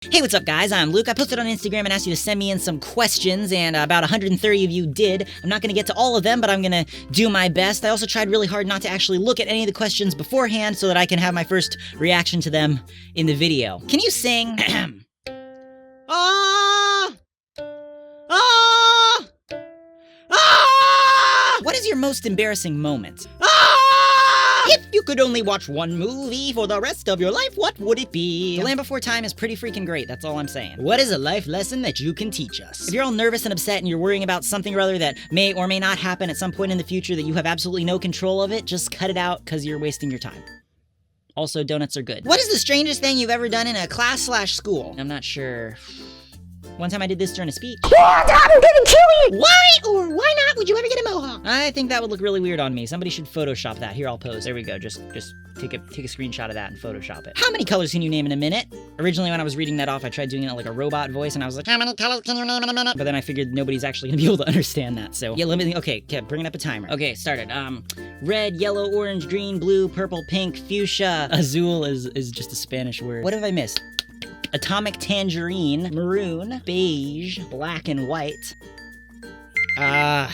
Hey, what's up guys? I'm Luke. I posted on Instagram and asked you to send me in some questions, and about 130 of you did. I'm not going to get to all of them, but I'm going to do my best. I also tried really hard not to actually look at any of the questions beforehand so that I can have my first reaction to them in the video. Can you sing? Ah! Ah! Ah! What is your most embarrassing moment? If you could only watch one movie for the rest of your life, what would it be? The Land Before Time is pretty freaking great, that's all I'm saying. What is a life lesson that you can teach us? If you're all nervous and upset and you're worrying about something or other that may or may not happen at some point in the future that you have absolutely no control of it, just cut it out because you're wasting your time. Also, donuts are good. What is the strangest thing you've ever done in a class/school? I'm not sure. One time I did this during a speech. I'm gonna kill you! Why or why not would you ever get a mohawk? I think that would look really weird on me. Somebody should Photoshop that. Here, I'll pose. There we go. Just take a screenshot of that and Photoshop it. How many colors can you name in a minute? Originally, when I was reading that off, I tried doing it like a robot voice, and I was like, how many colors can you name in a minute? But then I figured nobody's actually gonna be able to understand that, so yeah, let me think. Okay, kept bringing up a timer. Okay, started. Red, yellow, orange, green, blue, purple, pink, fuchsia. Azul is just a Spanish word. What have I missed? Atomic tangerine, maroon, beige, black and white. I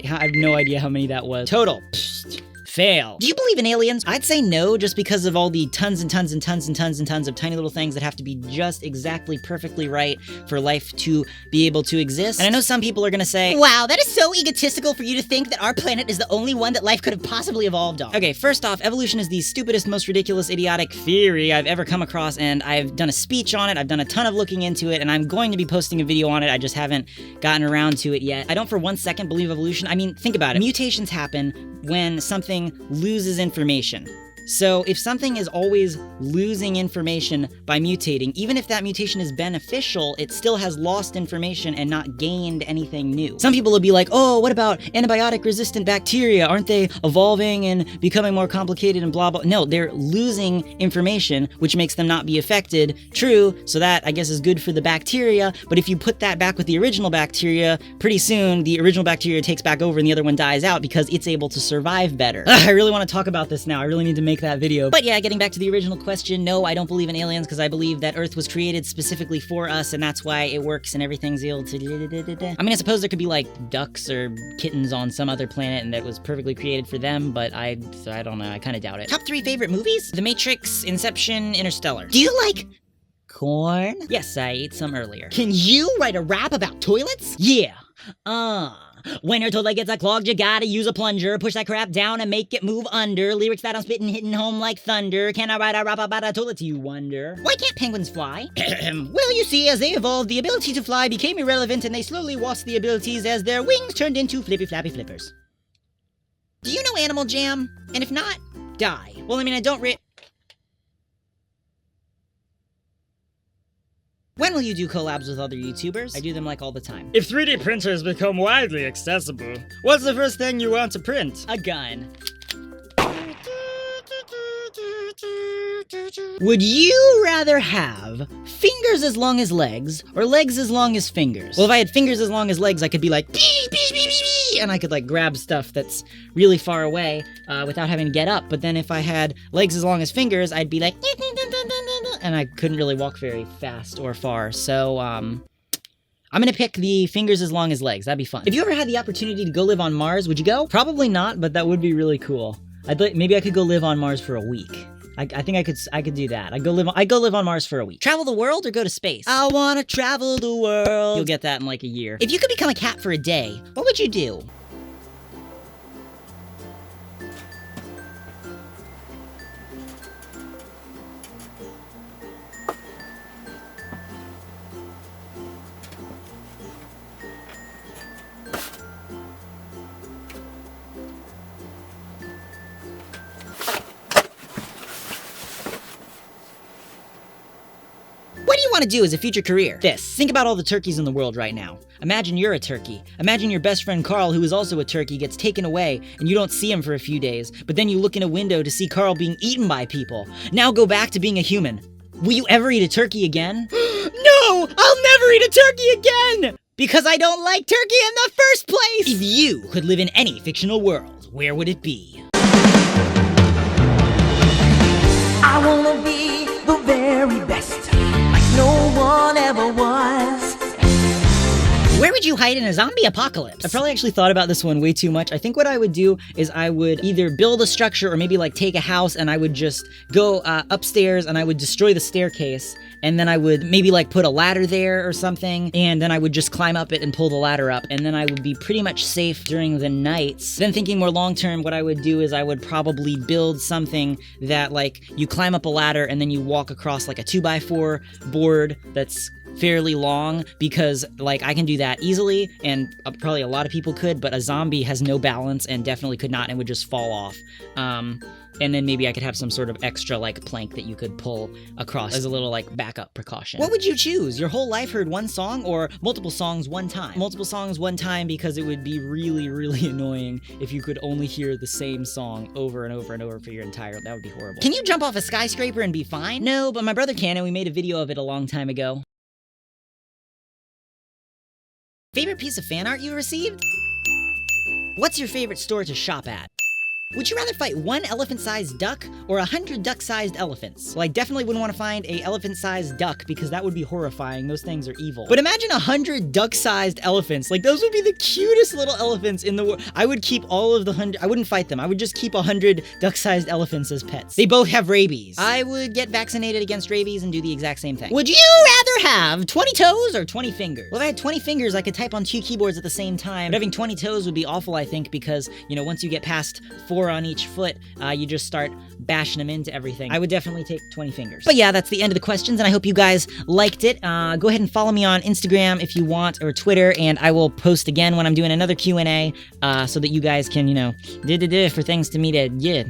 have no idea how many that was. Total. Psst. Fail. Do you believe in aliens? I'd say no, just because of all the tons and tons and tons and tons and tons of tiny little things that have to be just exactly perfectly right for life to be able to exist. And I know some people are gonna say, wow, that is so egotistical for you to think that our planet is the only one that life could have possibly evolved on. Okay, first off, evolution is the stupidest, most ridiculous, idiotic theory I've ever come across, and I've done a speech on it, I've done a ton of looking into it, and I'm going to be posting a video on it. I just haven't gotten around to it yet. I don't for 1 second believe evolution. I mean, think about it. Mutations happen when something loses information. So if something is always losing information by mutating, even if that mutation is beneficial, it still has lost information and not gained anything new. Some people will be like, oh, what about antibiotic-resistant bacteria? Aren't they evolving and becoming more complicated and blah, blah? No, they're losing information, which makes them not be affected. True, so that, I guess, is good for the bacteria, but if you put that back with the original bacteria, pretty soon the original bacteria takes back over and the other one dies out because it's able to survive better. I really want to talk about this now. I really need to make that video. But yeah, getting back to the original question, no, I don't believe in aliens because I believe that Earth was created specifically for us, and that's why it works and everything's able to I mean, I suppose there could be like ducks or kittens on some other planet and that was perfectly created for them, but I don't know, I kind of doubt it. Top 3 favorite movies? The Matrix, Inception, Interstellar. Do you like corn? Yes, I ate some earlier. Can you write a rap about toilets? Yeah. When your toilet gets clogged, you gotta use a plunger. Push that crap down and make it move under. Lyrics that I'm spitting hitting home like thunder. Can I write a rap about a toilet, you wonder? Why can't penguins fly? Well, you see, as they evolved, the ability to fly became irrelevant and they slowly lost the abilities as their wings turned into flippy flappy flippers. Do you know Animal Jam? And if not, die. Well, I mean, I don't When will you do collabs with other YouTubers? I do them like all the time. If 3D printers become widely accessible, what's the first thing you want to print? A gun. Would you rather have fingers as long as legs or legs as long as fingers? Well, if I had fingers as long as legs, I could be like, bee, bee, bee, bee, bee, and I could like grab stuff that's really far away without having to get up. But then if I had legs as long as fingers, I'd be like, and I couldn't really walk very fast or far. So, I'm gonna pick the fingers as long as legs. That'd be fun. If you ever had the opportunity to go live on Mars, would you go? Probably not, but that would be really cool. Maybe I could go live on Mars for a week. I think I could do that. I'd go live on Mars for a week. Travel the world or go to space? I wanna travel the world. You'll get that in like a year. If you could become a cat for a day, what would you do? What do you want to do as a future career? This. Think about all the turkeys in the world right now. Imagine you're a turkey. Imagine your best friend Carl, who is also a turkey, gets taken away and you don't see him for a few days, but then you look in a window to see Carl being eaten by people. Now go back to being a human. Will you ever eat a turkey again? No! I'll never eat a turkey again! Because I don't like turkey in the first place! If you could live in any fictional world, where would it be? I wanna be the very best. Like no ever was. Where would you hide in a zombie apocalypse? I probably actually thought about this one way too much. I think what I would do is I would either build a structure or maybe like take a house and I would just go upstairs and I would destroy the staircase and then I would maybe like put a ladder there or something and then I would just climb up it and pull the ladder up and then I would be pretty much safe during the nights. Then thinking more long term, what I would do is I would probably build something that like you climb up a ladder and then you walk across like a 2x4 board that's fairly long because like I can do that easily and probably a lot of people could, but a zombie has no balance and definitely could not and would just fall off. And then maybe I could have some sort of extra like plank that you could pull across as a little like backup precaution. What would you choose? Your whole life heard one song or multiple songs one time? Multiple songs one time because it would be really, really annoying if you could only hear the same song over and over and over for your entire, that would be horrible. Can you jump off a skyscraper and be fine? No, but my brother can and we made a video of it a long time ago. Favorite piece of fan art you received? What's your favorite store to shop at? Would you rather fight one elephant-sized duck or 100 duck-sized elephants? Well, I definitely wouldn't want to find a elephant-sized duck because that would be horrifying. Those things are evil. But imagine 100 duck-sized elephants. Like, those would be the cutest little elephants in the world. I would keep all of the 100. I wouldn't fight them. I would just keep 100 duck-sized elephants as pets. They both have rabies. I would get vaccinated against rabies and do the exact same thing. Would you rather have 20 toes or 20 fingers? Well, if I had 20 fingers, I could type on 2 keyboards at the same time. But having 20 toes would be awful, I think, because, you know, once you get past 4 on each foot, you just start bashing them into everything. I would definitely take 20 fingers. But yeah, that's the end of the questions, and I hope you guys liked it. Go ahead and follow me on Instagram if you want, or Twitter, and I will post again when I'm doing another Q&A, so that you guys can, you know, for things to me to, yeah,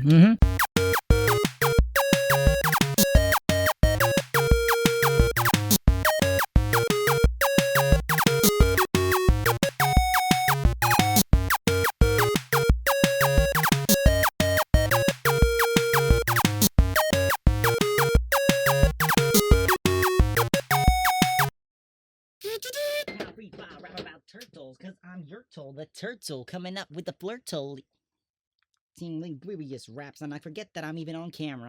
rap about turtles, cause I'm Yertle, the turtle, coming up with the flirtle. Seeing Linguius raps, and I forget that I'm even on camera.